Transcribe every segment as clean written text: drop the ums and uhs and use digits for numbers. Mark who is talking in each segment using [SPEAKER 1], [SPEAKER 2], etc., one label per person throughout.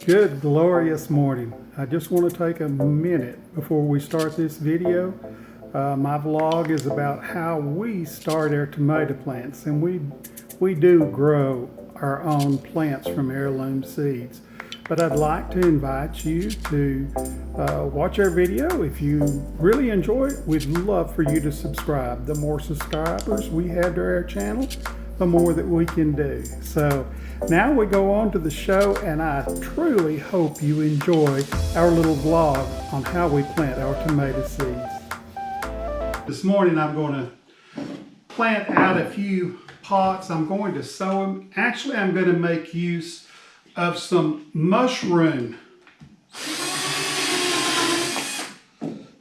[SPEAKER 1] Good glorious morning. I just want to take a minute before we start this video. My vlog is about how we start our tomato plants, and we do grow our own plants from heirloom seeds. But I'd like to invite you to watch our video. If you really enjoy it, we'd love for you to subscribe. The more subscribers we have to our channel, the more that we can do. So now we go on to the show, and I truly hope you enjoy our little vlog on how we plant our tomato seeds. This morning I'm going to plant out a few pots. I'm going to sow them. Actually, I'm going to make use of some mushroom.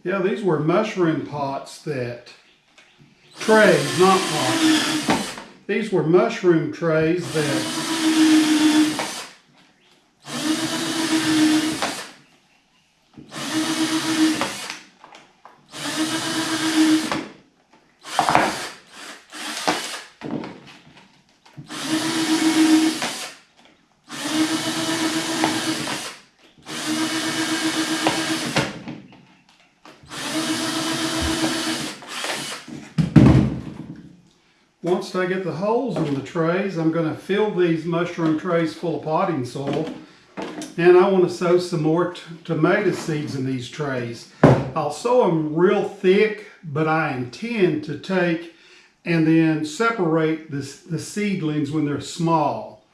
[SPEAKER 1] Yeah, these were mushroom pots trays, not pots. These were mushroom trays that once I get the holes in the trays, I'm going to fill these mushroom trays full of potting soil, and I want to sow some more tomato seeds in these trays. I'll sow them real thick, but I intend to take and then separate the seedlings when they're small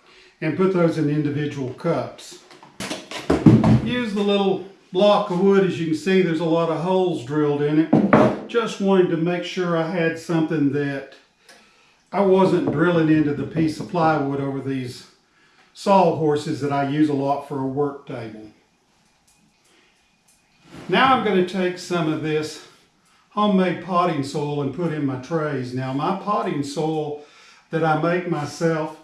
[SPEAKER 1] and put those in individual cups. Use the little block of wood. As you can see, there's a lot of holes drilled in it. Just wanted to make sure I had something that I wasn't drilling into the piece of plywood over these sawhorses that I use a lot for a work table. Now I'm going to take some of this homemade potting soil and put in my trays. Now my potting soil that I make myself,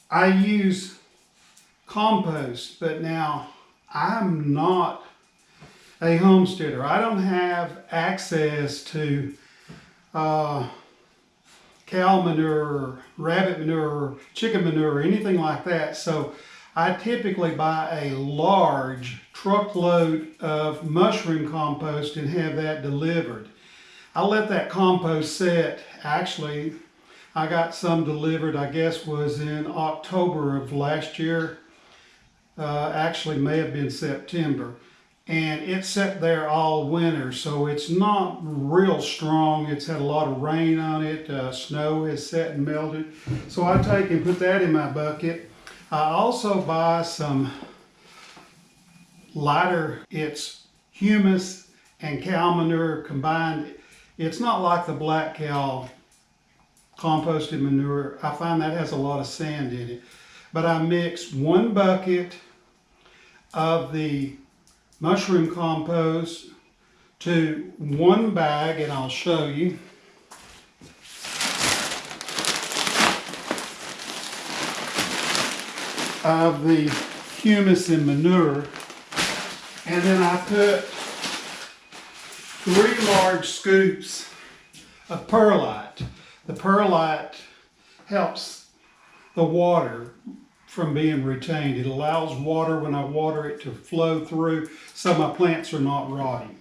[SPEAKER 1] I use compost, but now I'm not a homesteader. I don't have access to cow manure, rabbit manure, chicken manure, or anything like that. So I typically buy a large truckload of mushroom compost and have that delivered. I let that compost set. Actually, I got some delivered, I guess was in October of last year. Actually may have been September. And it sat there all winter, so it's not real strong. It's had a lot of rain on it. Snow has set and melted. So I take and put that in my bucket. I also buy some lighter, it's humus and cow manure combined. It's not like the black cow composted manure. I find that has a lot of sand in it. But I mix 1 bucket of the mushroom compost to 1 bag, and I'll show you. Of the humus and manure, and then I put 3 large scoops of perlite. The perlite helps the water from being retained. It allows water, when I water it, to flow through so my plants are not rotting.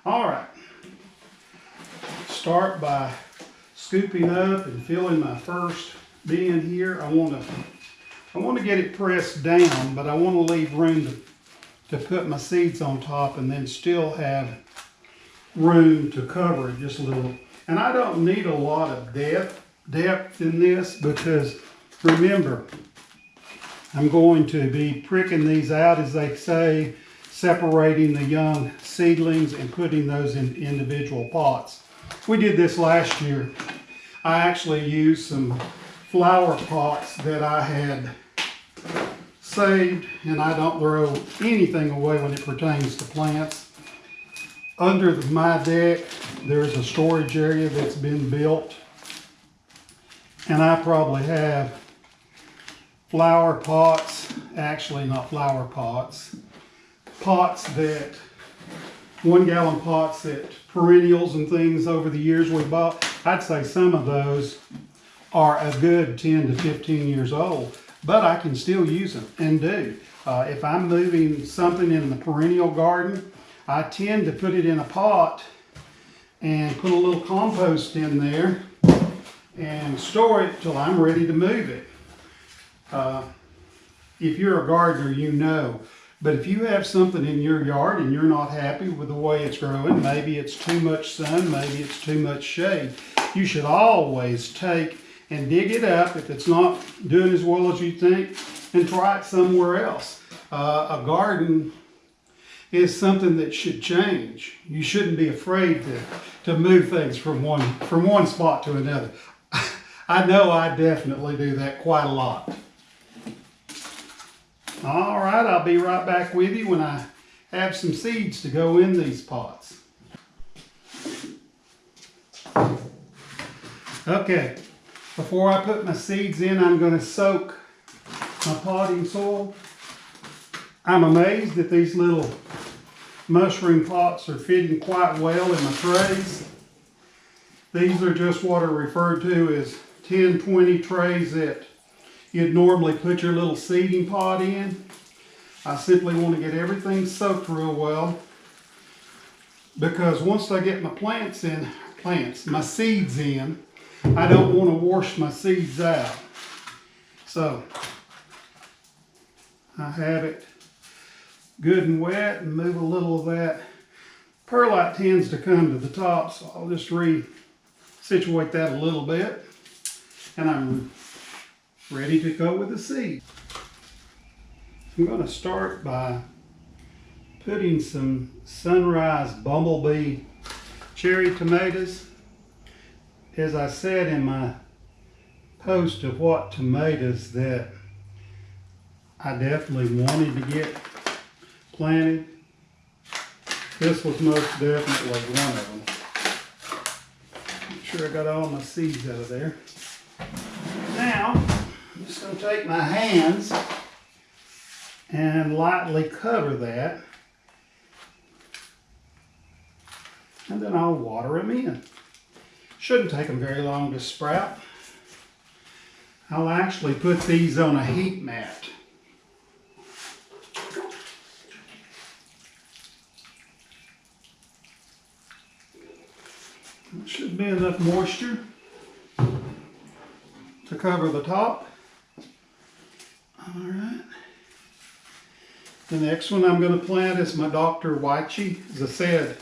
[SPEAKER 1] All right, start by scooping up and filling my first bin here. I want to get it pressed down, but I want to leave room to put my seeds on top and then still have room to cover it just a little. And I don't need a lot of depth in this, because remember, I'm going to be pricking these out, as they say, separating the young seedlings and putting those in individual pots. We did this last year. I actually used some flower pots that I had saved, and I don't throw anything away when it pertains to plants. Under my deck, there's a storage area that's been built, and I probably have flower pots, actually not flower pots, pots that, 1-gallon pots that perennials and things over the years we bought. I'd say some of those are a good 10 to 15 years old. but I can still use them and do. If I'm moving something in the perennial garden, I tend to put it in a pot and put a little compost in there and store it till I'm ready to move it. If you're a gardener, you know. But if you have something in your yard and you're not happy with the way it's growing, maybe it's too much sun, maybe it's too much shade, you should always take and dig it up if it's not doing as well as you think, and try it somewhere else. A garden is something that should change. You shouldn't be afraid to move things from one spot to another. I know I definitely do that quite a lot. All right, I'll be right back with you when I have some seeds to go in these pots. Okay, before I put my seeds in, I'm going to soak my potting soil. I'm amazed that these little mushroom pots are fitting quite well in my trays. These are just what are referred to as 10-20 trays that you'd normally put your little seeding pot in. I simply want to get everything soaked real well, because once I get my my seeds in, I don't want to wash my seeds out. So I have it good and wet, and move a little of that perlite tends to come to the top, so I'll just re-situate that a little bit, and I'm ready to go with the seed. I'm going to start by putting some Sunrise Bumblebee cherry tomatoes. As I said in my post of what tomatoes that I definitely wanted to get planted, this was most definitely one of them. Make sure I got all my seeds out of there. Now, I'm just going to take my hands and lightly cover that, and then I'll water them in. Shouldn't take them very long to sprout. I'll actually put these on a heat mat. There should be enough moisture to cover the top. All right. The next one I'm going to plant is my Dr. Wychie. As I said,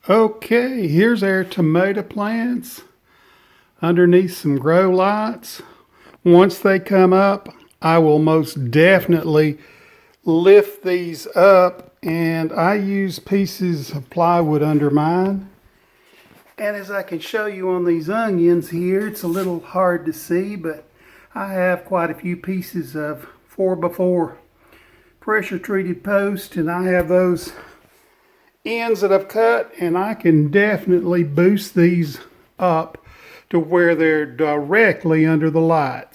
[SPEAKER 1] Okay, here's our tomato plants underneath some grow lights. Once they come up, I will most definitely lift these up, and I use pieces of plywood under mine. And as I can show you on these onions here, it's a little hard to see, but I have quite a few pieces of 4x4 pressure treated post, and I have those ends that I've cut, and I can definitely boost these up to where they're directly under the lights.